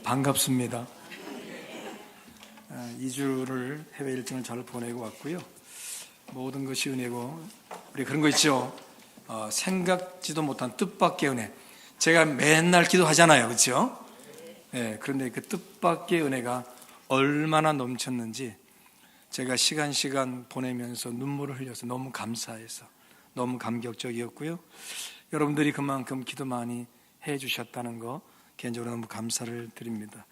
반갑습니다. 2주를 해외 일정을 잘 보내고 왔고요. 모든 것이 은혜고, 우리 그런 거 있죠. 생각지도 못한 뜻밖의 은혜. 제가 맨날 기도하잖아요, 그렇죠? 네, 그런데 그 뜻밖의 은혜가 얼마나 넘쳤는지 제가 시간 보내면서 눈물을 흘려서 너무 감사해서 너무 감격적이었고요. 여러분들이 그만큼 기도 많이 해주셨다는 거 개인적으로 너무 감사를 드립니다.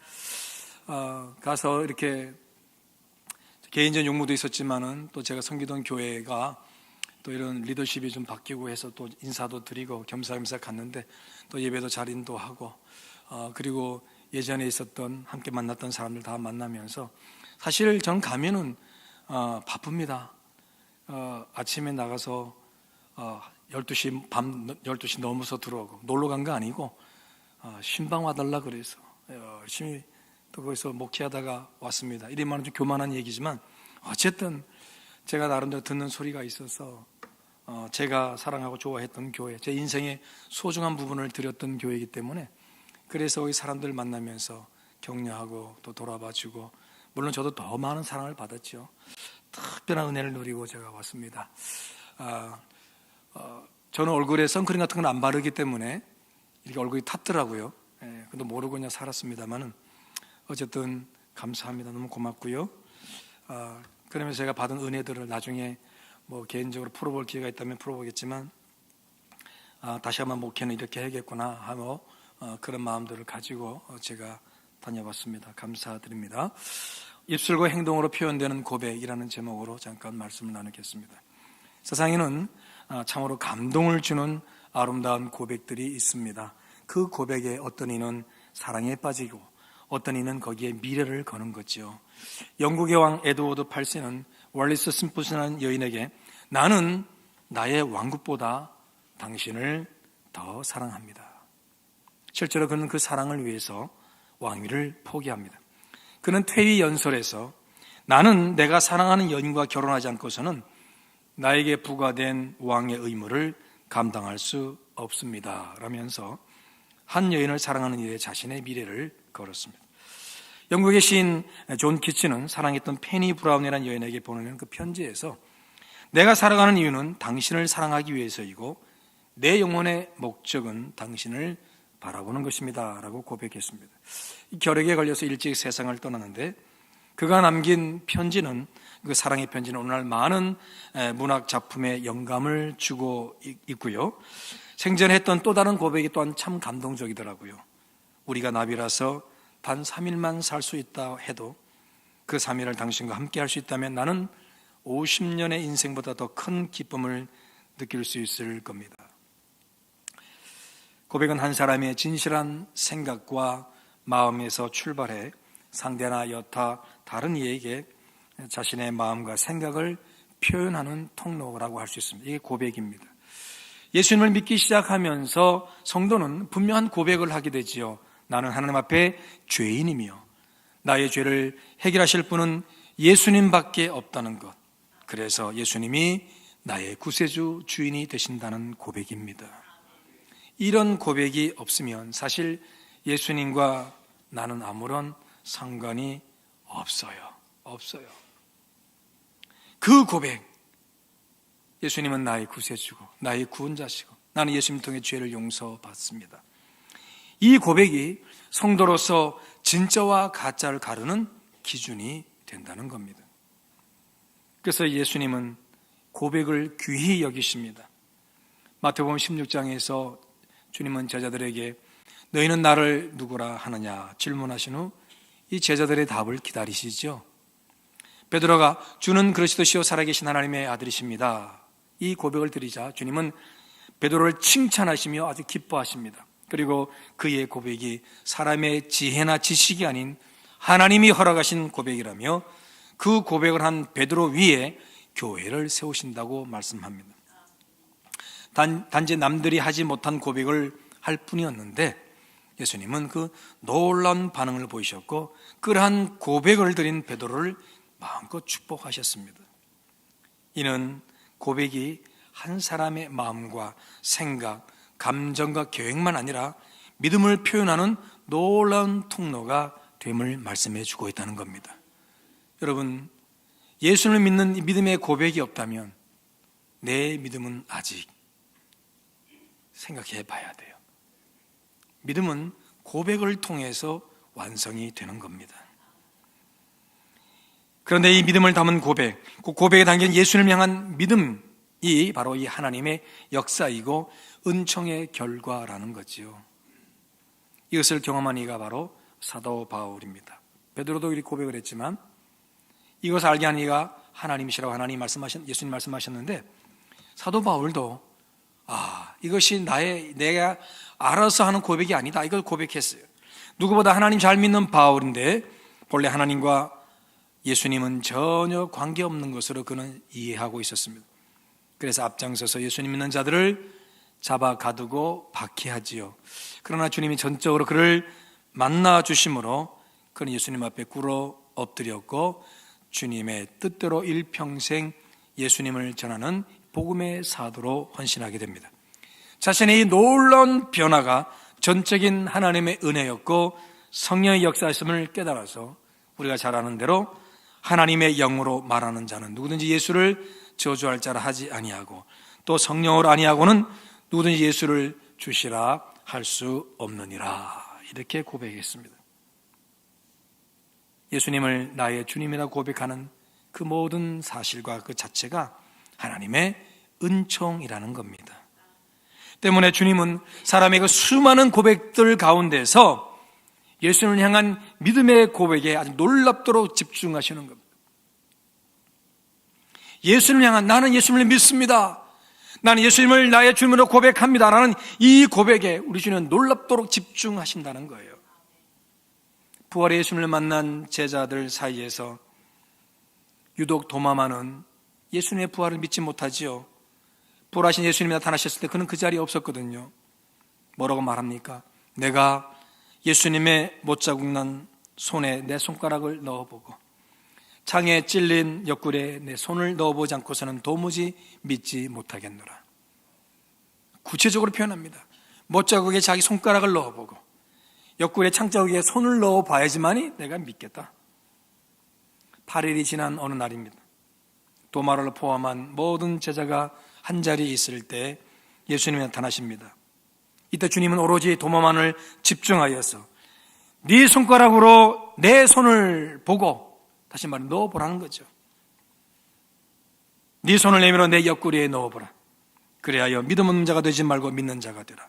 가서 이렇게 개인적인 용무도 있었지만은 또 제가 섬기던 교회가 또 이런 리더십이 좀 바뀌고 해서 또 인사도 드리고 겸사겸사 갔는데 또 예배도 잘 인도하고 그리고 예전에 있었던 함께 만났던 사람들 다 만나면서 사실 전 가면은 바쁩니다. 아침에 나가서 12시 밤 12시 넘어서 들어오고 놀러 간 거 아니고 신방 와달라 그래서 열심히 또 거기서 목회하다가 왔습니다. 이래만 좀 교만한 얘기지만 어쨌든 제가 나름대로 듣는 소리가 있어서 제가 사랑하고 좋아했던 교회, 제 인생의 소중한 부분을 드렸던 교회이기 때문에 그래서 이 사람들 만나면서 격려하고 또 돌아봐주고 물론 저도 더 많은 사랑을 받았죠. 특별한 은혜를 누리고 제가 왔습니다. 저는 얼굴에 선크림 같은 건 안 바르기 때문에 이렇게 얼굴이 탔더라고요. 근데 모르고 그냥 살았습니다만은 어쨌든 감사합니다. 너무 고맙고요. 그러면서 제가 받은 은혜들을 나중에 뭐 개인적으로 풀어볼 기회가 있다면 풀어보겠지만 다시 한번 목회는 이렇게 해야겠구나 하고 그런 마음들을 가지고 제가 다녀봤습니다. 감사드립니다. 입술과 행동으로 표현되는 고백이라는 제목으로 잠깐 말씀을 나누겠습니다. 세상에는 참으로 감동을 주는 아름다운 고백들이 있습니다. 그 고백에 어떤 이는 사랑에 빠지고 어떤 이는 거기에 미래를 거는 거죠. 영국의 왕 에드워드 8세는 월리스 심프슨이라는 여인에게 나는 나의 왕국보다 당신을 더 사랑합니다. 실제로 그는 그 사랑을 위해서 왕위를 포기합니다. 그는 퇴위 연설에서 나는 내가 사랑하는 여인과 결혼하지 않고서는 나에게 부과된 왕의 의무를 감당할 수 없습니다 라면서 한 여인을 사랑하는 일에 자신의 미래를 걸었습니다. 영국의 시인 존 키츠는 사랑했던 페니 브라운이라는 여인에게 보내는 그 편지에서 내가 살아가는 이유는 당신을 사랑하기 위해서이고 내 영혼의 목적은 당신을 바라보는 것입니다 라고 고백했습니다. 이 결핵에 걸려서 일찍 세상을 떠났는데 그가 남긴 편지는 그 사랑의 편지는 오늘날 많은 문학 작품에 영감을 주고 있고요. 생전에 했던 또 다른 고백이 또한 참 감동적이더라고요. 우리가 나비라서 단 3일만 살 수 있다 해도 그 3일을 당신과 함께 할 수 있다면 나는 50년의 인생보다 더 큰 기쁨을 느낄 수 있을 겁니다. 고백은 한 사람의 진실한 생각과 마음에서 출발해 상대나 여타 다른 이에게 자신의 마음과 생각을 표현하는 통로라고 할 수 있습니다. 이게 고백입니다. 예수님을 믿기 시작하면서 성도는 분명한 고백을 하게 되지요. 나는 하나님 앞에 죄인이며 나의 죄를 해결하실 분은 예수님밖에 없다는 것. 그래서 예수님이 나의 구세주 주인이 되신다는 고백입니다. 이런 고백이 없으면 사실 예수님과 나는 아무런 상관이 없어요. 그 고백, 예수님은 나의 구세주고 나의 구원자시고 나는 예수님 통해 죄를 용서받습니다. 이 고백이 성도로서 진짜와 가짜를 가르는 기준이 된다는 겁니다. 그래서 예수님은 고백을 귀히 여기십니다. 마태복음 16장에서 주님은 제자들에게 너희는 나를 누구라 하느냐 질문하신 후 이 제자들의 답을 기다리시죠. 베드로가 주는 그리스도시요 살아계신 하나님의 아들이십니다. 이 고백을 드리자 주님은 베드로를 칭찬하시며 아주 기뻐하십니다. 그리고 그의 고백이 사람의 지혜나 지식이 아닌 하나님이 허락하신 고백이라며 그 고백을 한 베드로 위에 교회를 세우신다고 말씀합니다. 단지 남들이 하지 못한 고백을 할 뿐이었는데 예수님은 그 놀라운 반응을 보이셨고 그러한 고백을 드린 베드로를 마음껏 축복하셨습니다. 이는 고백이 한 사람의 마음과 생각, 감정과 계획만 아니라 믿음을 표현하는 놀라운 통로가 됨을 말씀해 주고 있다는 겁니다. 여러분, 예수를 믿는 믿음의 고백이 없다면 내 믿음은 아직 생각해 봐야 돼요. 믿음은 고백을 통해서 완성이 되는 겁니다. 그런데 이 믿음을 담은 고백, 그 고백에 담긴 예수님을 향한 믿음이 바로 이 하나님의 역사이고 은총의 결과라는 거지요. 이것을 경험한 이가 바로 사도 바울입니다. 베드로도 이렇게 고백을 했지만 이것을 알게 한 이가 하나님이시라고 예수님 말씀하셨는데 사도 바울도 이것이 내가 알아서 하는 고백이 아니다, 이걸 고백했어요. 누구보다 하나님 잘 믿는 바울인데 본래 하나님과 예수님은 전혀 관계없는 것으로 그는 이해하고 있었습니다. 그래서 앞장서서 예수님 믿는 자들을 잡아 가두고 박해하지요. 그러나 주님이 전적으로 그를 만나 주심으로 그는 예수님 앞에 꿇어 엎드렸고 주님의 뜻대로 일평생 예수님을 전하는 복음의 사도로 헌신하게 됩니다. 자신의 이 놀라운 변화가 전적인 하나님의 은혜였고 성령의 역사였음을 깨달아서 우리가 잘 아는 대로 하나님의 영으로 말하는 자는 누구든지 예수를 저주할 자라 하지 아니하고 또 성령으로 아니하고는 누구든지 예수를 주시라 할 수 없느니라, 이렇게 고백했습니다. 예수님을 나의 주님이라 고백하는 그 모든 사실과 그 자체가 하나님의 은총이라는 겁니다. 때문에 주님은 사람의 그 수많은 고백들 가운데서 예수님을 향한 믿음의 고백에 아주 놀랍도록 집중하시는 겁니다. 예수님을 향한 나는 예수님을 믿습니다, 나는 예수님을 나의 주님으로 고백합니다 라는 이 고백에 우리 주님은 놀랍도록 집중하신다는 거예요. 부활의 예수님을 만난 제자들 사이에서 유독 도마만은 예수님의 부활을 믿지 못하지요. 부활하신 예수님이 나타나셨을 때 그는 그 자리에 없었거든요. 뭐라고 말합니까? 내가 예수님의 못자국 난 손에 내 손가락을 넣어보고 창에 찔린 옆구리에 내 손을 넣어보지 않고서는 도무지 믿지 못하겠노라. 구체적으로 표현합니다. 못자국에 자기 손가락을 넣어보고 옆구리에 창자국에 손을 넣어봐야지만이 내가 믿겠다. 8일이 지난 어느 날입니다. 도마를 포함한 모든 제자가 한자리에 있을 때 예수님이 나타나십니다. 이때 주님은 오로지 도마만을 집중하여서 네 손가락으로 내 손을 보고, 다시 말해 넣어보라는 거죠. 네 손을 내밀어 내 옆구리에 넣어보라. 그래야 믿음 없는 자가 되지 말고 믿는 자가 되라.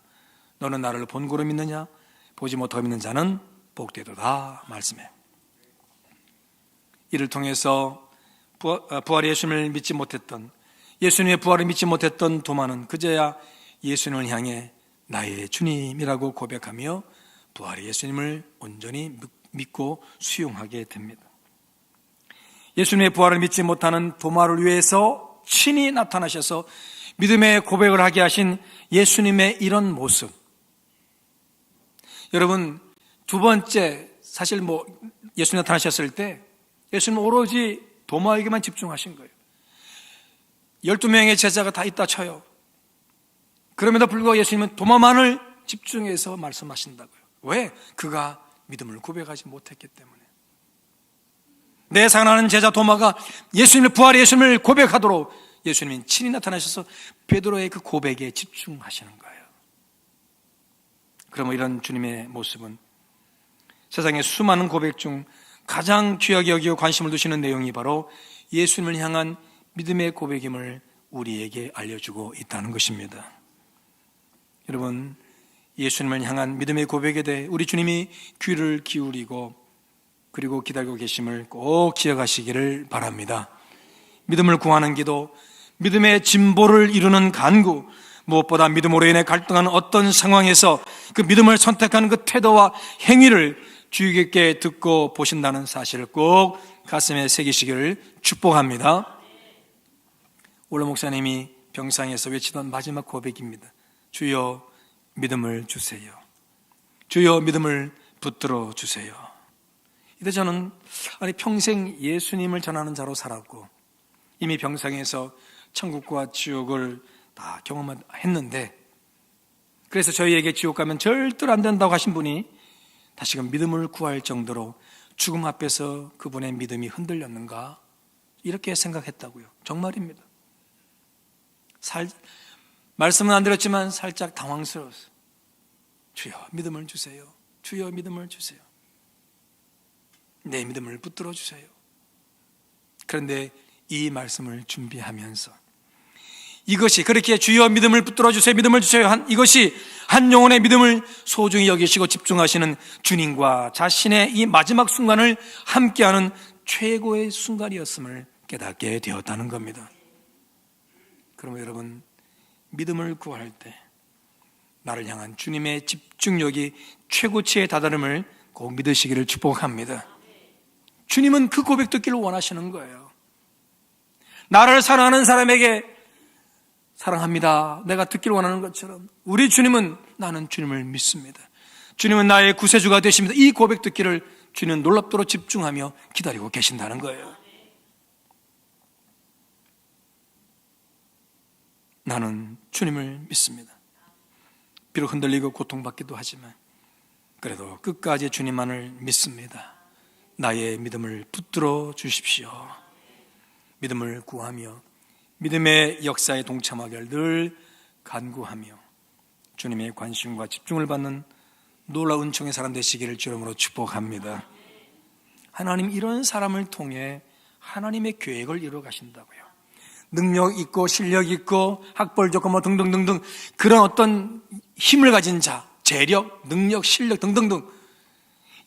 너는 나를 본고로 믿느냐? 보지 못하고 믿는 자는 복되도다 말씀해. 이를 통해서 부활의 예수님을 믿지 못했던, 예수님의 부활을 믿지 못했던 도마는 그제야 예수님을 향해 나의 주님이라고 고백하며 부활의 예수님을 온전히 믿고 수용하게 됩니다. 예수님의 부활을 믿지 못하는 도마를 위해서 친히 나타나셔서 믿음의 고백을 하게 하신 예수님의 이런 모습, 여러분, 두 번째, 사실 예수님 나타나셨을 때 예수님은 오로지 도마에게만 집중하신 거예요. 12명의 제자가 다 있다 쳐요. 그럼에도 불구하고 예수님은 도마만을 집중해서 말씀하신다고요. 왜? 그가 믿음을 고백하지 못했기 때문에. 내 사랑하는 제자 도마가 예수님의 부활의 예수님을 고백하도록 예수님이 친히 나타나셔서 베드로의 그 고백에 집중하시는 거예요. 그러면 이런 주님의 모습은 세상의 수많은 고백 중 가장 귀하게 여기고 관심을 두시는 내용이 바로 예수님을 향한 믿음의 고백임을 우리에게 알려주고 있다는 것입니다. 여러분, 예수님을 향한 믿음의 고백에 대해 우리 주님이 귀를 기울이고 그리고 기다리고 계심을 꼭 기억하시기를 바랍니다. 믿음을 구하는 기도, 믿음의 진보를 이루는 간구, 무엇보다 믿음으로 인해 갈등하는 어떤 상황에서 그 믿음을 선택하는 그 태도와 행위를 주의 깊게 듣고 보신다는 사실을 꼭 가슴에 새기시기를 축복합니다. 올로 목사님이 병상에서 외치던 마지막 고백입니다. 주여 믿음을 주세요. 주여 믿음을 붙들어 주세요. 이때 저는 평생 예수님을 전하는 자로 살았고 이미 병상에서 천국과 지옥을 다 경험했는데, 그래서 저희에게 지옥 가면 절대로 안 된다고 하신 분이 다시금 믿음을 구할 정도로 죽음 앞에서 그분의 믿음이 흔들렸는가? 이렇게 생각했다고요. 정말입니다. 말씀은 안 드렸지만 살짝 당황스러웠어요. 주여 믿음을 주세요. 주여 믿음을 주세요. 내 믿음을 붙들어 주세요. 그런데 이 말씀을 준비하면서 이것이 그렇게 주여 믿음을 붙들어 주세요, 믿음을 주세요 이것이 한 영혼의 믿음을 소중히 여기시고 집중하시는 주님과 자신의 이 마지막 순간을 함께하는 최고의 순간이었음을 깨닫게 되었다는 겁니다. 그러면 여러분, 믿음을 구할 때 나를 향한 주님의 집중력이 최고치에 다다름을 꼭 믿으시기를 축복합니다. 주님은 그 고백 듣기를 원하시는 거예요. 나를 사랑하는 사람에게 사랑합니다, 내가 듣기를 원하는 것처럼 우리 주님은 나는 주님을 믿습니다, 주님은 나의 구세주가 되십니다, 이 고백 듣기를 주님은 놀랍도록 집중하며 기다리고 계신다는 거예요. 나는 주님을 믿습니다. 비록 흔들리고 고통받기도 하지만 그래도 끝까지 주님만을 믿습니다. 나의 믿음을 붙들어 주십시오. 믿음을 구하며 믿음의 역사에 동참하기를 늘 간구하며 주님의 관심과 집중을 받는 놀라운 은총의 사람 되시기를 주름으로 축복합니다. 하나님 이런 사람을 통해 하나님의 계획을 이루어 가신다고요. 능력 있고 실력 있고 학벌 좋고 뭐 등등등등 그런 어떤 힘을 가진 자, 재력, 능력, 실력 등등등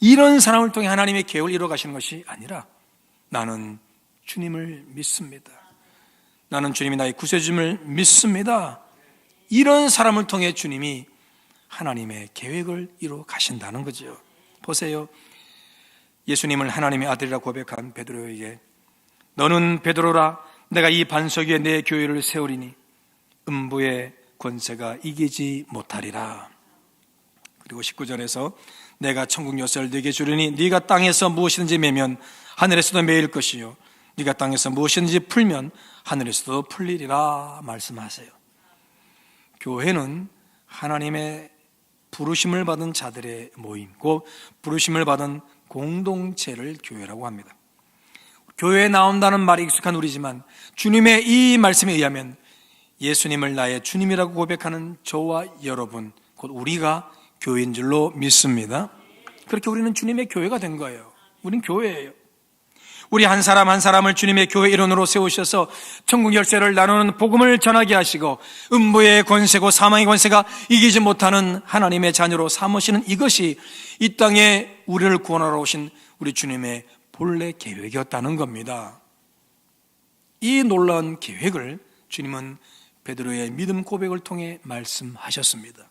이런 사람을 통해 하나님의 계획을 이루어 가시는 것이 아니라 나는 주님을 믿습니다, 나는 주님이 나의 구세주임을 믿습니다, 이런 사람을 통해 주님이 하나님의 계획을 이루어 가신다는 거죠. 보세요, 예수님을 하나님의 아들이라 고백한 베드로에게 너는 베드로라, 내가 이 반석 위에 내 교회를 세우리니 음부의 권세가 이기지 못하리라. 그리고 19절에서 내가 천국 열쇠를 네게 주리니 네가 땅에서 무엇이든지 매면 하늘에서도 매일 것이요 네가 땅에서 무엇이든지 풀면 하늘에서도 풀리리라 말씀하세요. 교회는 하나님의 부르심을 받은 자들의 모임, 곧 부르심을 받은 공동체를 교회라고 합니다. 교회에 나온다는 말이 익숙한 우리지만 주님의 이 말씀에 의하면 예수님을 나의 주님이라고 고백하는 저와 여러분, 곧 우리가 교회인 줄로 믿습니다. 그렇게 우리는 주님의 교회가 된 거예요. 우린 교회예요. 우리 한 사람 한 사람을 주님의 교회 일원으로 세우셔서 천국 열쇠를 나누는 복음을 전하게 하시고 음부의 권세고 사망의 권세가 이기지 못하는 하나님의 자녀로 삼으시는 이것이 이 땅에 우리를 구원하러 오신 우리 주님의 본래 계획이었다는 겁니다. 이 놀라운 계획을 주님은 베드로의 믿음 고백을 통해 말씀하셨습니다.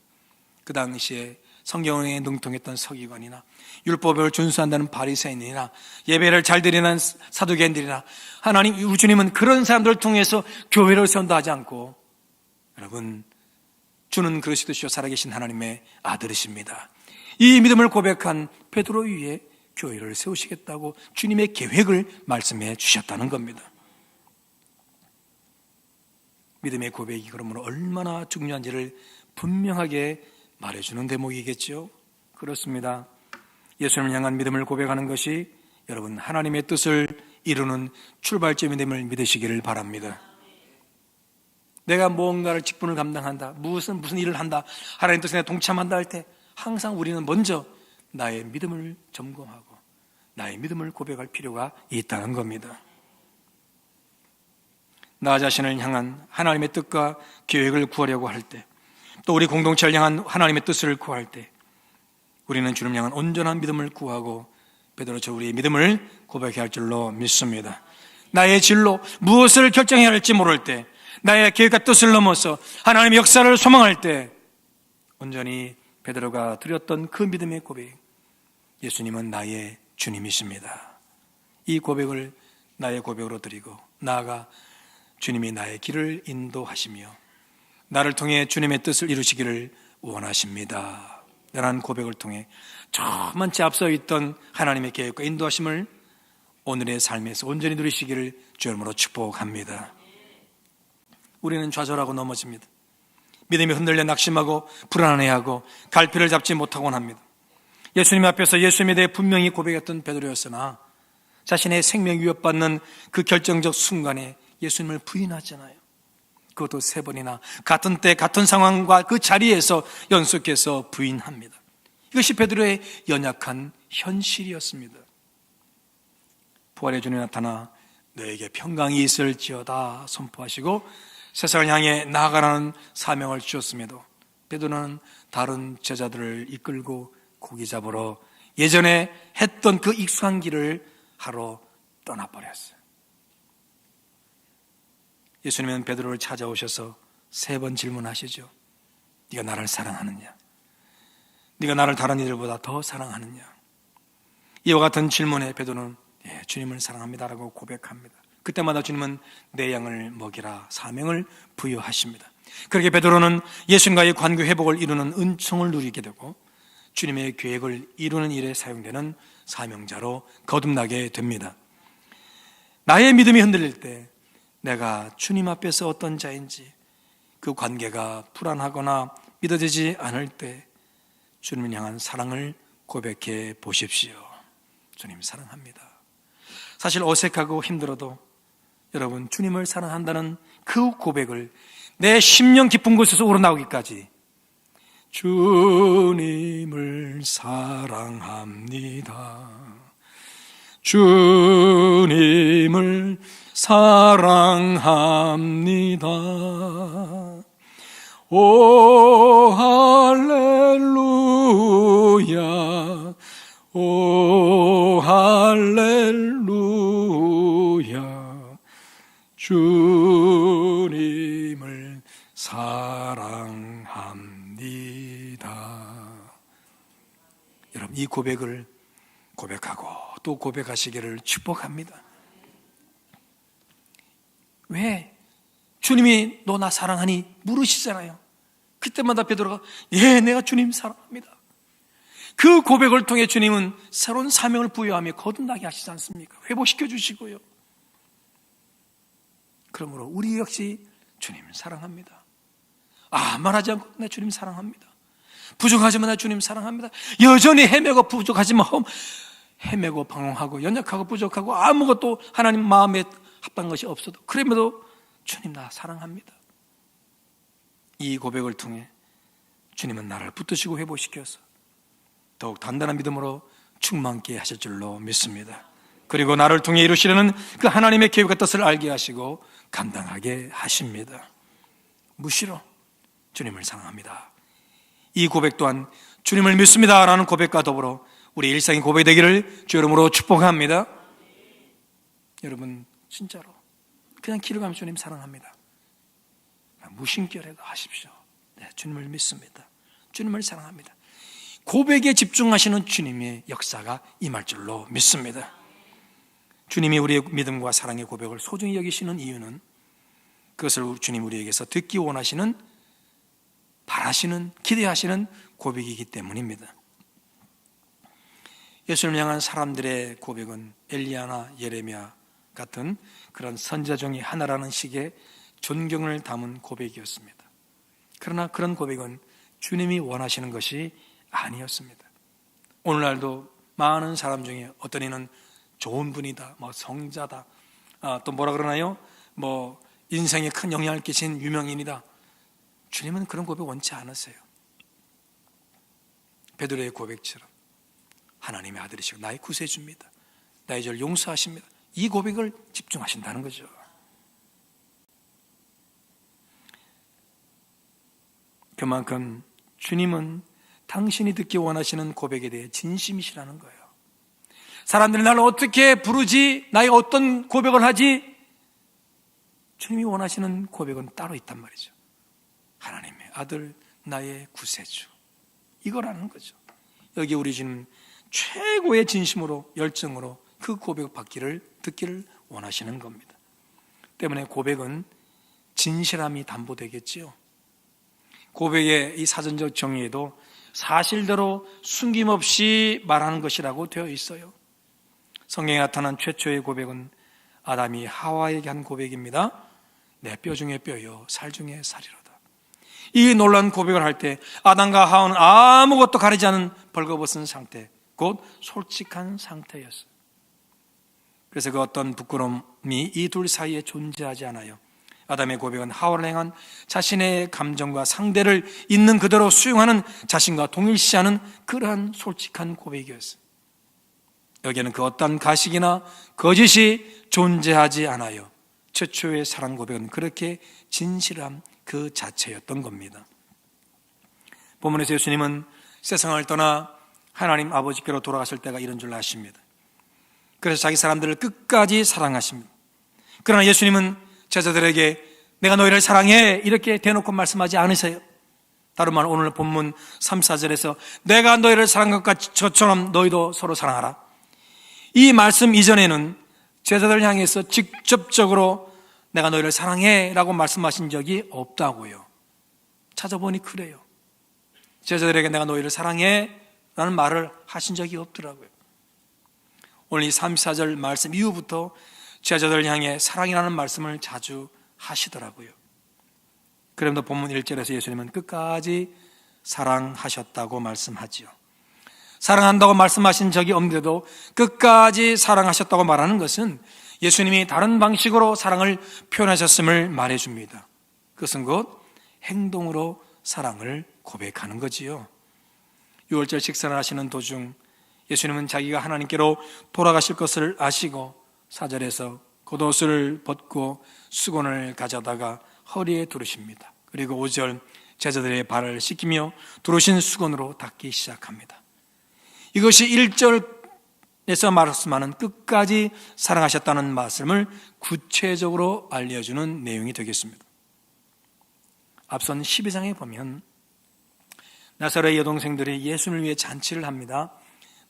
그 당시에 성경에 능통했던 서기관이나 율법을 준수한다는 바리새인이나 예배를 잘 드리는 사두개인들이나 하나님, 우리 주님은 그런 사람들을 통해서 교회를 세운다 하지 않고, 여러분, 주는 그러시듯이요 살아계신 하나님의 아들이십니다. 이 믿음을 고백한 베드로 위에 교회를 세우시겠다고 주님의 계획을 말씀해 주셨다는 겁니다. 믿음의 고백이 그러므로 얼마나 중요한지를 분명하게 말해주는 대목이겠죠. 그렇습니다. 예수님을 향한 믿음을 고백하는 것이 여러분 하나님의 뜻을 이루는 출발점이 됨을 믿으시기를 바랍니다. 내가 뭔가를 직분을 감당한다, 무슨 일을 한다, 하나님 뜻에 동참한다 할 때 항상 우리는 먼저 나의 믿음을 점검하고 나의 믿음을 고백할 필요가 있다는 겁니다. 나 자신을 향한 하나님의 뜻과 계획을 구하려고 할 때, 또 우리 공동체를 향한 하나님의 뜻을 구할 때 우리는 주님을 향한 온전한 믿음을 구하고 베드로처럼 우리의 믿음을 고백해야 할 줄로 믿습니다. 나의 진로, 무엇을 결정해야 할지 모를 때, 나의 계획과 뜻을 넘어서 하나님의 역사를 소망할 때 온전히 베드로가 드렸던 그 믿음의 고백, 예수님은 나의 주님이십니다. 이 고백을 나의 고백으로 드리고 나아가 주님이 나의 길을 인도하시며 나를 통해 주님의 뜻을 이루시기를 원하십니다. 라는 고백을 통해 저만치 앞서 있던 하나님의 계획과 인도하심을 오늘의 삶에서 온전히 누리시기를 주 이름으로 축복합니다. 우리는 좌절하고 넘어집니다. 믿음이 흔들려 낙심하고 불안해하고 갈피를 잡지 못하곤 합니다. 예수님 앞에서 예수님에 대해 분명히 고백했던 베드로였으나 자신의 생명 위협받는 그 결정적 순간에 예수님을 부인하잖아요. 그것도 3번이나 같은 때 같은 상황과 그 자리에서 연속해서 부인합니다. 이것이 베드로의 연약한 현실이었습니다. 부활의 주님이 나타나 너에게 평강이 있을지어다 선포하시고 세상을 향해 나아가라는 사명을 주셨음에도 베드로는 다른 제자들을 이끌고 고기 잡으러 예전에 했던 그 익숙한 길을 하러 떠나버렸어요. 예수님은 베드로를 찾아오셔서 3번 질문하시죠. 네가 나를 사랑하느냐? 네가 나를 다른 이들보다 더 사랑하느냐? 이와 같은 질문에 베드로는 예, 주님을 사랑합니다라고 고백합니다. 그때마다 주님은 내 양을 먹이라 사명을 부여하십니다. 그렇게 베드로는 예수님과의 관계 회복을 이루는 은총을 누리게 되고 주님의 계획을 이루는 일에 사용되는 사명자로 거듭나게 됩니다. 나의 믿음이 흔들릴 때 내가 주님 앞에서 어떤 자인지 그 관계가 불안하거나 믿어지지 않을 때 주님을 향한 사랑을 고백해 보십시오. 주님 사랑합니다. 사실 어색하고 힘들어도 여러분 주님을 사랑한다는 그 고백을 내 심령 깊은 곳에서 우러나오기까지 주님을 사랑합니다. 주님을 사랑합니다. 오 할렐루야, 오 할렐루야, 주님을 사랑합니다. 여러분 이 고백을 고백하고 또 고백하시기를 축복합니다. 왜? 주님이 너 나 사랑하니 물으시잖아요. 그때마다 베드로가 예, 내가 주님 사랑합니다. 그 고백을 통해 주님은 새로운 사명을 부여하며 거듭나게 하시지 않습니까? 회복시켜 주시고요. 그러므로 우리 역시 주님 사랑합니다. 말하지 않고 내 주님 사랑합니다. 부족하지만 내 주님 사랑합니다. 여전히 헤매고 부족하지만 헤매고 방황하고 연약하고 부족하고 아무것도 하나님 마음에 합당한 것이 없어도 그럼에도 주님 나 사랑합니다. 이 고백을 통해 주님은 나를 붙드시고 회복시켜서 더욱 단단한 믿음으로 충만케 하실 줄로 믿습니다. 그리고 나를 통해 이루시려는 그 하나님의 계획과 뜻을 알게 하시고 감당하게 하십니다. 무시로 주님을 사랑합니다. 이 고백 또한 주님을 믿습니다 라는 고백과 더불어 우리 일상의 고백이 되기를 주 이름으로 축복합니다. 여러분 진짜로 그냥 길을 가면 주님 사랑합니다. 무심결에도 하십시오. 네, 주님을 믿습니다. 주님을 사랑합니다. 고백에 집중하시는 주님의 역사가 임할 줄로 믿습니다. 주님이 우리의 믿음과 사랑의 고백을 소중히 여기시는 이유는 그것을 주님 우리에게서 듣기 원하시는, 바라시는, 기대하시는 고백이기 때문입니다. 예수님을 향한 사람들의 고백은 엘리야나 예레미야 같은 그런 선지자 중의 하나라는 식의 존경을 담은 고백이었습니다. 그러나 그런 고백은 주님이 원하시는 것이 아니었습니다. 오늘날도 많은 사람 중에 어떤 이는 좋은 분이다, 성자다, 또 뭐라 그러나요? 인생에 큰 영향을 끼친 유명인이다. 주님은 그런 고백 원치 않으세요. 베드로의 고백처럼 하나님의 아들이시고 나의 구세주입니다. 나의 죄를 용서하십니다. 이 고백을 집중하신다는 거죠. 그만큼 주님은 당신이 듣기 원하시는 고백에 대해 진심이시라는 거예요. 사람들이 나를 어떻게 부르지? 나의 어떤 고백을 하지? 주님이 원하시는 고백은 따로 있단 말이죠. 하나님의 아들, 나의 구세주. 이거라는 거죠. 여기 우리 주님 최고의 진심으로, 열정으로 그 고백 듣기를 원하시는 겁니다. 때문에 고백은 진실함이 담보되겠지요. 고백의 이 사전적 정의에도 사실대로 숨김없이 말하는 것이라고 되어 있어요. 성경에 나타난 최초의 고백은 아담이 하와에게 한 고백입니다. 내 뼈 중에 뼈요 살 중에 살이로다. 이 놀라운 고백을 할 때 아담과 하와는 아무것도 가리지 않은 벌거벗은 상태, 곧 솔직한 상태였어요. 그래서 그 어떤 부끄러움이 이 둘 사이에 존재하지 않아요. 아담의 고백은 하와를 향한 자신의 감정과 상대를 있는 그대로 수용하는, 자신과 동일시하는 그러한 솔직한 고백이었어요. 여기에는 그 어떤 가식이나 거짓이 존재하지 않아요. 최초의 사랑 고백은 그렇게 진실함 그 자체였던 겁니다. 본문에서 예수님은 세상을 떠나 하나님 아버지께로 돌아가실 때가 이런 줄 아십니다. 그래서 자기 사람들을 끝까지 사랑하십니다. 그러나 예수님은 제자들에게 내가 너희를 사랑해 이렇게 대놓고 말씀하지 않으세요. 다른 말 오늘 본문 3, 4절에서 내가 너희를 사랑한 것 같이 저처럼 너희도 서로 사랑하라. 이 말씀 이전에는 제자들을 향해서 직접적으로 내가 너희를 사랑해 라고 말씀하신 적이 없다고요. 찾아보니 그래요. 제자들에게 내가 너희를 사랑해 라는 말을 하신 적이 없더라고요. 오늘 이 3, 4절 말씀 이후부터 제자들을 향해 사랑이라는 말씀을 자주 하시더라고요. 그런데 본문 1절에서 예수님은 끝까지 사랑하셨다고 말씀하지요. 사랑한다고 말씀하신 적이 없는데도 끝까지 사랑하셨다고 말하는 것은 예수님이 다른 방식으로 사랑을 표현하셨음을 말해줍니다. 그것은 곧 행동으로 사랑을 고백하는 거지요. 6월절 식사를 하시는 도중 예수님은 자기가 하나님께로 돌아가실 것을 아시고 4절에서 겉옷을 벗고 수건을 가져다가 허리에 두르십니다. 그리고 5절 제자들의 발을 씻기며 두르신 수건으로 닦기 시작합니다. 이것이 1절에서 말씀하는 끝까지 사랑하셨다는 말씀을 구체적으로 알려주는 내용이 되겠습니다. 앞선 12장에 보면 나사로의 여동생들이 예수님을 위해 잔치를 합니다.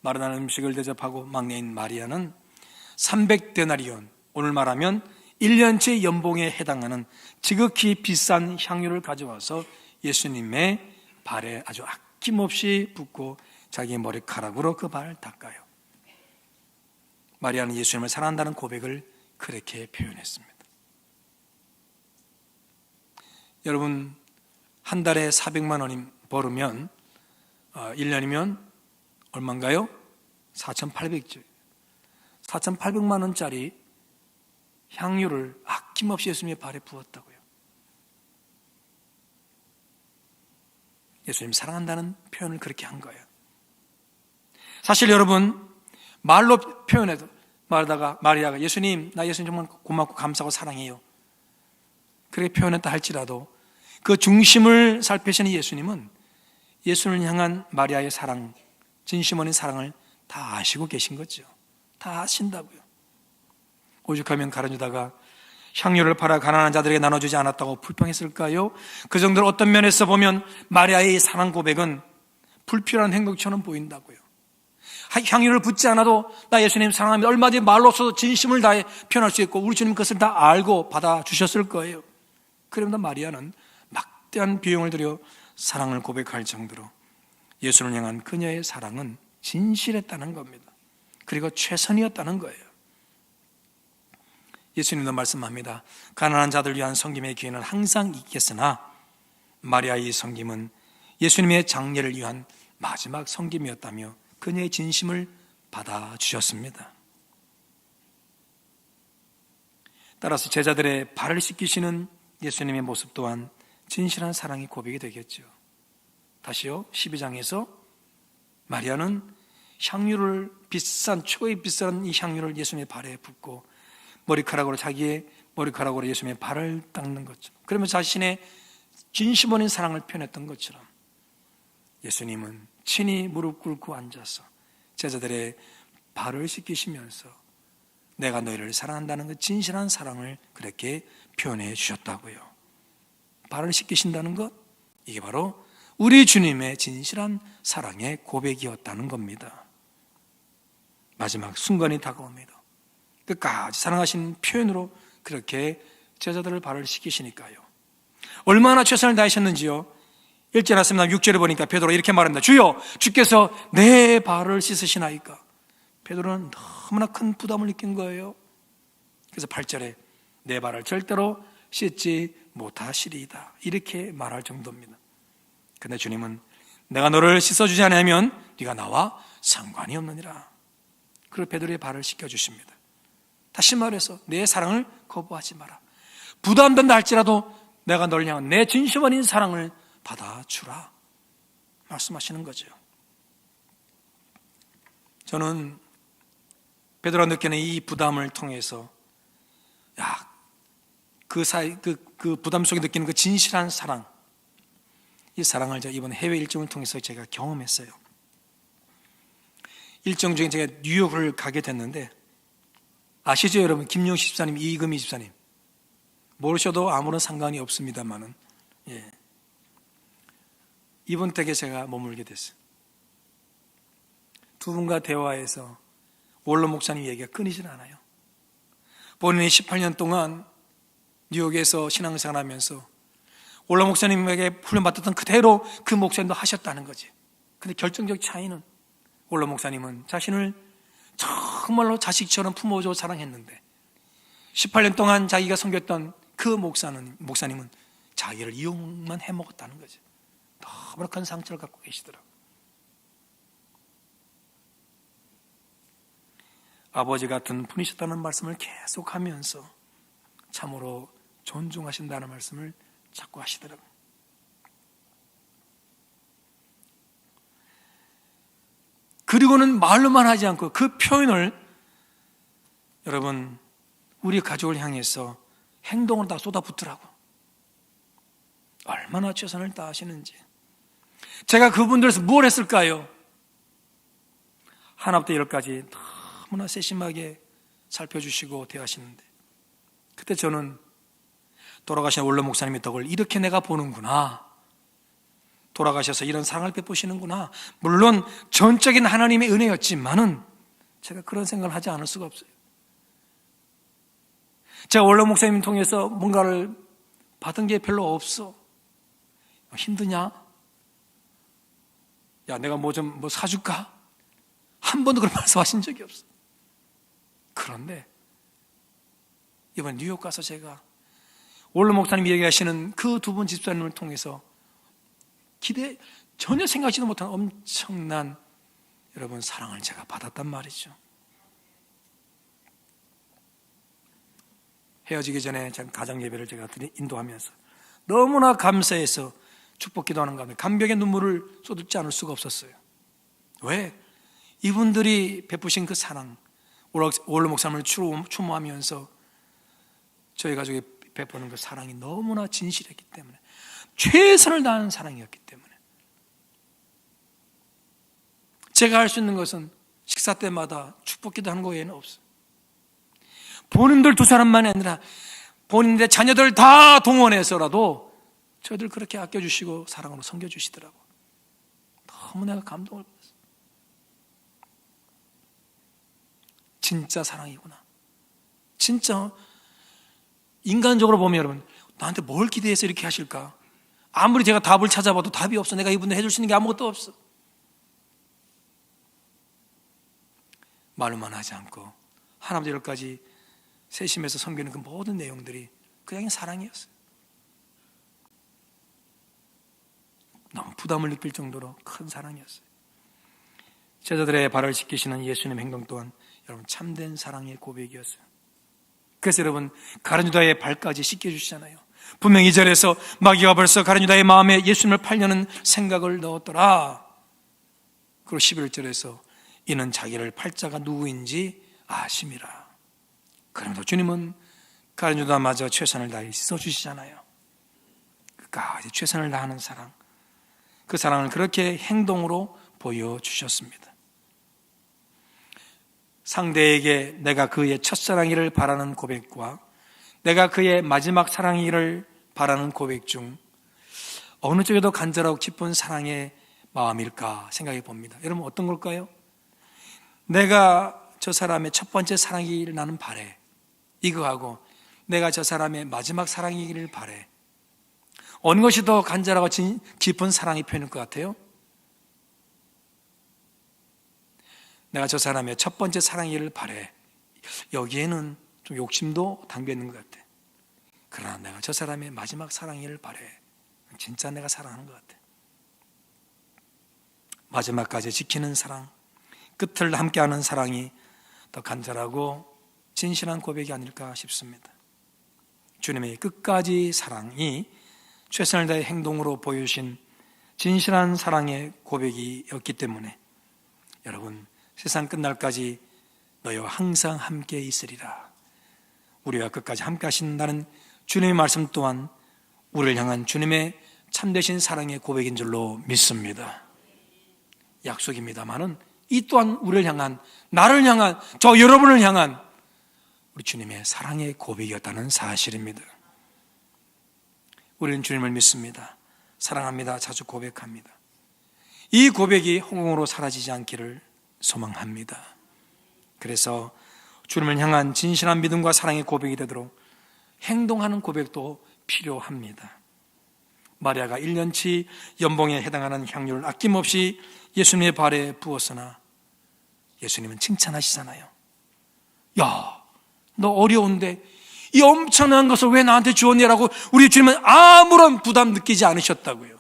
마르다는 음식을 대접하고 막내인 마리아는 300데나리온, 오늘 말하면 1년치 연봉에 해당하는 지극히 비싼 향유를 가져와서 예수님의 발에 아주 아낌없이 붓고 자기의 머리카락으로 그 발을 닦아요. 마리아는 예수님을 사랑한다는 고백을 그렇게 표현했습니다. 여러분, 한 달에 400만 원이 벌으면 1년이면 얼마인가요? 4,800조. 4,800만 원짜리 향유를 아낌없이 예수님의 발에 부었다고요. 예수님 사랑한다는 표현을 그렇게 한 거예요. 사실 여러분, 말로 표현해도 말하다가 마리아가 예수님, 나 예수님 정말 고맙고 감사하고 사랑해요, 그렇게 표현했다 할지라도 그 중심을 살피시는 예수님은 예수님을 향한 마리아의 사랑, 진심 어린 사랑을 다 아시고 계신 거죠. 다 아신다고요. 오죽하면 가르치다가 향유를 팔아 가난한 자들에게 나눠주지 않았다고 불평했을까요? 그 정도로 어떤 면에서 보면 마리아의 사랑 고백은 불필요한 행동처럼 보인다고요. 향유를 붓지 않아도 나 예수님 사랑합니다, 얼마든지 말로서 진심을 다해 표현할 수 있고 우리 주님 그것을 다 알고 받아주셨을 거예요. 그러면서 마리아는 막대한 비용을 들여 사랑을 고백할 정도로 예수를 향한 그녀의 사랑은 진실했다는 겁니다. 그리고 최선이었다는 거예요. 예수님도 말씀합니다. 가난한 자들 위한 섬김의 기회는 항상 있겠으나 마리아의 섬김은 예수님의 장례를 위한 마지막 섬김이었다며 그녀의 진심을 받아주셨습니다. 따라서 제자들의 발을 씻기시는 예수님의 모습 또한 진실한 사랑의 고백이 되겠죠. 다시요, 12장에서 마리아는 향유를 최고의 비싼 이 향유를 예수님의 발에 붓고 자기의 머리카락으로 예수님의 발을 닦는 것처럼, 그러면 자신의 진심 어린 사랑을 표현했던 것처럼 예수님은 친히 무릎 꿇고 앉아서 제자들의 발을 씻기시면서 내가 너희를 사랑한다는 그 진실한 사랑을 그렇게 표현해 주셨다고요. 발을 씻기신다는 것, 이게 바로 우리 주님의 진실한 사랑의 고백이었다는 겁니다. 마지막 순간이 다가옵니다. 끝까지 사랑하신 표현으로 그렇게 제자들을 발을 씻기시니까요. 얼마나 최선을 다하셨는지요. 1절 말씀나 6절에 보니까 베드로가 이렇게 말합니다. 주여, 주께서 내 발을 씻으시나이까. 베드로는 너무나 큰 부담을 느낀 거예요. 그래서 8절에 내 발을 절대로 씻지 못하시리이다, 이렇게 말할 정도입니다. 근데 주님은 내가 너를 씻어주지 않으면 네가 나와 상관이 없느니라. 그리고 베드로의 발을 씻겨주십니다. 다시 말해서 내 사랑을 거부하지 마라. 부담된다 할지라도 내가 널 향한 내 진심 어린 사랑을 받아주라 말씀하시는 거죠. 저는 베드로가 느끼는 이 부담을 통해서 그 부담 속에 느끼는 그 진실한 사랑, 이 사랑을 제가 이번 해외 일정을 통해서 제가 경험했어요. 일정 중에 제가 뉴욕을 가게 됐는데, 아시죠 여러분? 김용식 집사님, 이금희 집사님 모르셔도 아무런 상관이 없습니다만은, 이분 댁에 제가 머물게 됐어요. 두 분과 대화해서 원로 목사님 얘기가 끊이질 않아요. 본인이 18년 동안 뉴욕에서 신앙생활 하면서 원로 목사님에게 훈련받았던 그대로 그 목사님도 하셨다는 거지. 근데 결정적 차이는 원로 목사님은 자신을 정말로 자식처럼 품어줘 사랑했는데 18년 동안 자기가 섬겼던 그 목사님은 자기를 이용만 해먹었다는 거죠. 너무나 큰 상처를 갖고 계시더라고요. 아버지 같은 분이셨다는 말씀을 계속하면서 참으로 존중하신다는 말씀을 자꾸 하시더라고요. 그리고는 말로만 하지 않고 그 표현을 여러분 우리 가족을 향해서 행동으로 다 쏟아붓더라고. 얼마나 최선을 다하시는지. 제가 그분들에서 뭘 했을까요? 하나부터 열까지 너무나 세심하게 살펴주시고 대하시는데, 그때 저는 돌아가신 원로 목사님의 덕을 이렇게 내가 보는구나, 돌아가셔서 이런 사랑을 베푸시는구나. 물론 전적인 하나님의 은혜였지만은 제가 그런 생각을 하지 않을 수가 없어요. 제가 원로 목사님 통해서 뭔가를 받은 게 별로 없어. 힘드냐? 야, 내가 뭐 사줄까? 한 번도 그런 말씀하신 적이 없어. 그런데 이번 뉴욕 가서 제가 원로 목사님이 얘기하시는 그 두 분 집사님을 통해서 전혀 생각지도 못한 엄청난 여러분 사랑을 제가 받았단 말이죠. 헤어지기 전에 가정 예배를 제가 인도하면서 너무나 감사해서 축복 기도하는 가운데 감격의 눈물을 쏟지 않을 수가 없었어요. 왜? 이분들이 베푸신 그 사랑, 원로 목사님을 추모하면서 저희 가족이 베푸는 그 사랑이 너무나 진실했기 때문에, 최선을 다하는 사랑이었기 때문에 제가 할 수 있는 것은 식사 때마다 축복 기도하는 거 외에는 없어요. 본인들 두 사람만이 아니라 본인들의 자녀들 다 동원해서라도 저희들 그렇게 아껴주시고 사랑으로 섬겨주시더라고. 너무 내가 감동을 받았어요. 진짜 사랑이구나. 진짜 인간적으로 보면 여러분, 나한테 뭘 기대해서 이렇게 하실까? 아무리 제가 답을 찾아봐도 답이 없어. 내가 이분들 해줄 수 있는 게 아무것도 없어. 말로만 하지 않고 하나부터 열까지 세심해서 섬기는 그 모든 내용들이 그냥 사랑이었어요. 너무 부담을 느낄 정도로 큰 사랑이었어요. 제자들의 발을 씻기시는 예수님의 행동 또한 여러분 참된 사랑의 고백이었어요. 그래서 여러분 가룟 유다의 발까지 씻겨주시잖아요. 분명히 이 절에서 마귀가 벌써 가룟 유다의 마음에 예수님을 팔려는 생각을 넣었더라. 그리고 11절에서 이는 자기를 팔 자가 누구인지 아심이라. 그러면서 주님은 가룟 유다마저 최선을 다해 씻어주시잖아요. 끝까지 최선을 다하는 사랑, 그 사랑을 그렇게 행동으로 보여주셨습니다. 상대에게 내가 그의 첫사랑이를 바라는 고백과 내가 그의 마지막 사랑이를 바라는 고백 중 어느 쪽이 더 간절하고 깊은 사랑의 마음일까 생각해 봅니다. 여러분 어떤 걸까요? 내가 저 사람의 첫 번째 사랑이기를 나는 바래, 이거하고 내가 저 사람의 마지막 사랑이기를 바래, 어느 것이 더 간절하고 깊은 사랑의 표현일 것 같아요? 내가 저 사람의 첫 번째 사랑이기를 바래. 여기에는 좀 욕심도 담겨 있는 것 같아. 그러나 내가 저 사람의 마지막 사랑이길 바래. 진짜 내가 사랑하는 것 같아. 마지막까지 지키는 사랑, 끝을 함께하는 사랑이 더 간절하고 진실한 고백이 아닐까 싶습니다. 주님의 끝까지 사랑이 최선을 다해 행동으로 보여주신 진실한 사랑의 고백이었기 때문에 여러분, 세상 끝날까지 너희와 항상 함께 있으리라, 우리와 끝까지 함께 하신다는 주님의 말씀 또한 우리를 향한 주님의 참되신 사랑의 고백인 줄로 믿습니다. 약속입니다마는 이 또한 우리를 향한, 나를 향한, 저 여러분을 향한 우리 주님의 사랑의 고백이었다는 사실입니다. 우리는 주님을 믿습니다. 사랑합니다. 자주 고백합니다. 이 고백이 허공으로 사라지지 않기를 소망합니다. 그래서 주님을 향한 진실한 믿음과 사랑의 고백이 되도록 행동하는 고백도 필요합니다. 마리아가 1년치 연봉에 해당하는 향유를 아낌없이 예수님의 발에 부었으나 예수님은 칭찬하시잖아요. 야, 너 어려운데 이 엄청난 것을 왜 나한테 주었냐라고 우리 주님은 아무런 부담 느끼지 않으셨다고요.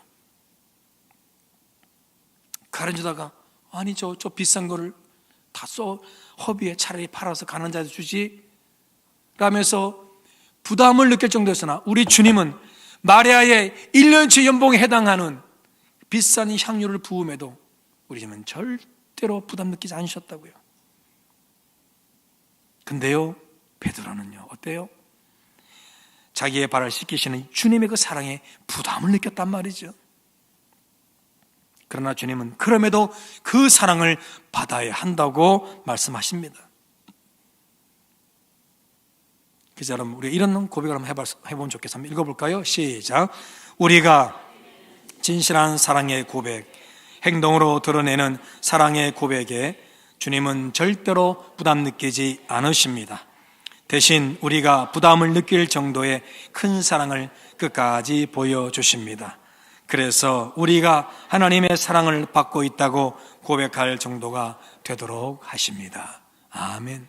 가르쳐다가 아니 저 비싼 거를 다 써 허비에 차라리 팔아서 가난한 자한테 주지 라면서 부담을 느낄 정도였으나 우리 주님은 마리아의 1년치 연봉에 해당하는 비싼 향유를 부음에도 우리 주님은 절대로 부담 느끼지 않으셨다고요. 근데요, 베드로는요 어때요? 자기의 발을 씻기시는 주님의 그 사랑에 부담을 느꼈단 말이죠. 그러나 주님은 그럼에도 그 사랑을 받아야 한다고 말씀하십니다. 그래서 여러분, 우리가 이런 고백을 한번 해보면 좋겠습니다. 한번 읽어볼까요? 시작. 우리가 진실한 사랑의 고백, 행동으로 드러내는 사랑의 고백에 주님은 절대로 부담 느끼지 않으십니다. 대신 우리가 부담을 느낄 정도의 큰 사랑을 끝까지 보여주십니다. 그래서 우리가 하나님의 사랑을 받고 있다고 고백할 정도가 되도록 하십니다. 아멘.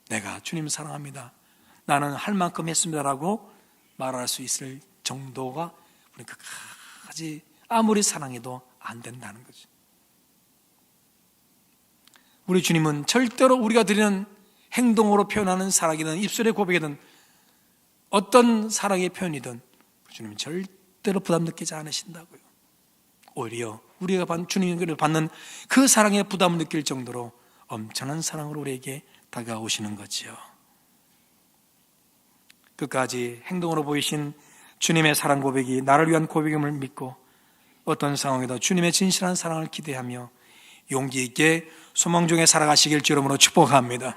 내가 주님 사랑합니다, 나는 할 만큼 했습니다라고 말할 수 있을 정도가 우리 끝까지 아무리 사랑해도 안 된다는 거죠. 우리 주님은 절대로 우리가 드리는 행동으로 표현하는 사랑이든 입술의 고백이든 어떤 사랑의 표현이든 주님은 절대로 부담 느끼지 않으신다고요. 오히려 우리가 주님을 받는 그 사랑에 부담을 느낄 정도로 엄청난 사랑으로 우리에게 다가오시는 거지요. 끝까지 행동으로 보이신 주님의 사랑 고백이 나를 위한 고백임을 믿고 어떤 상황에도 주님의 진실한 사랑을 기대하며 용기 있게 소망 중에 살아가시길 주 이름으로 축복합니다.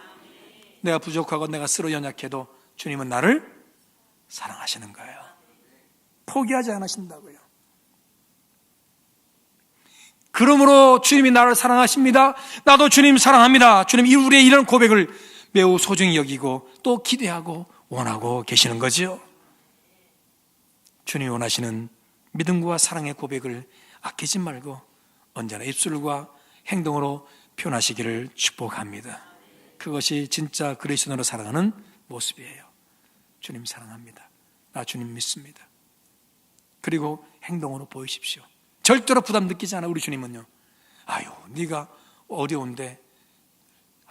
내가 부족하고 내가 쓰러 연약해도 주님은 나를 사랑하시는 거예요. 포기하지 않으신다고요. 그러므로 주님이 나를 사랑하십니다, 나도 주님 사랑합니다, 주님 우리의 이런 고백을 매우 소중히 여기고 또 기대하고 원하고 계시는 거죠. 주님이 원하시는 믿음과 사랑의 고백을 아끼지 말고 언제나 입술과 행동으로 표현하시기를 축복합니다. 그것이 진짜 그리스도인으로 살아가는 모습이에요. 주님 사랑합니다, 나 주님 믿습니다. 그리고 행동으로 보이십시오. 절대로 부담 느끼지 않아. 우리 주님은요, 아유 네가 어려운데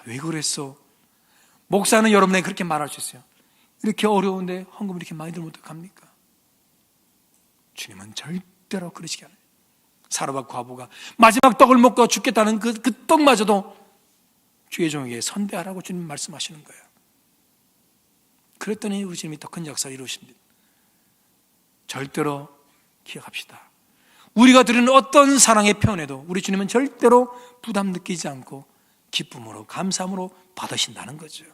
왜 그랬어? 목사는 여러분에게 그렇게 말할 수 있어요. 이렇게 어려운데 헌금 이렇게 많이 들면 어떡합니까? 주님은 절대로 그러시지 않아요. 사르밧 과부가 마지막 떡을 먹고 죽겠다는 그 떡마저도 주의 종에게 선대하라고 주님 말씀하시는 거예요. 그랬더니 우리 주님이 더 큰 역사를 이루십니다. 절대로 기억합시다. 우리가 드리는 어떤 사랑의 표현에도 우리 주님은 절대로 부담 느끼지 않고 기쁨으로 감사함으로 받으신다는 거죠.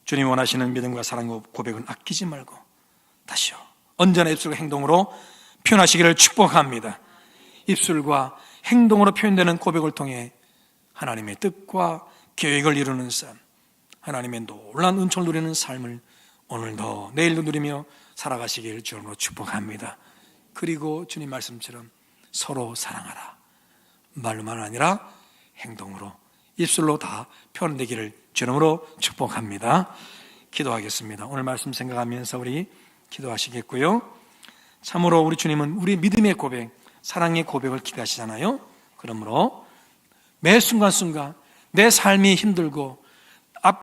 주님 원하시는 믿음과 사랑과 고백은 아끼지 말고 다시요, 언제나 입술과 행동으로 표현하시기를 축복합니다. 입술과 행동으로 표현되는 고백을 통해 하나님의 뜻과 계획을 이루는 삶, 하나님의 놀라운 은총을 누리는 삶을 오늘도 내일도 누리며 살아가시길 주님으로 축복합니다. 그리고 주님 말씀처럼 서로 사랑하라, 말로만 아니라 행동으로 입술로 다 표현되기를 주름으로 축복합니다. 기도하겠습니다. 오늘 말씀 생각하면서 우리 기도하시겠고요. 참으로 우리 주님은 우리 믿음의 고백, 사랑의 고백을 기대하시잖아요. 그러므로 매 순간순간 내 삶이 힘들고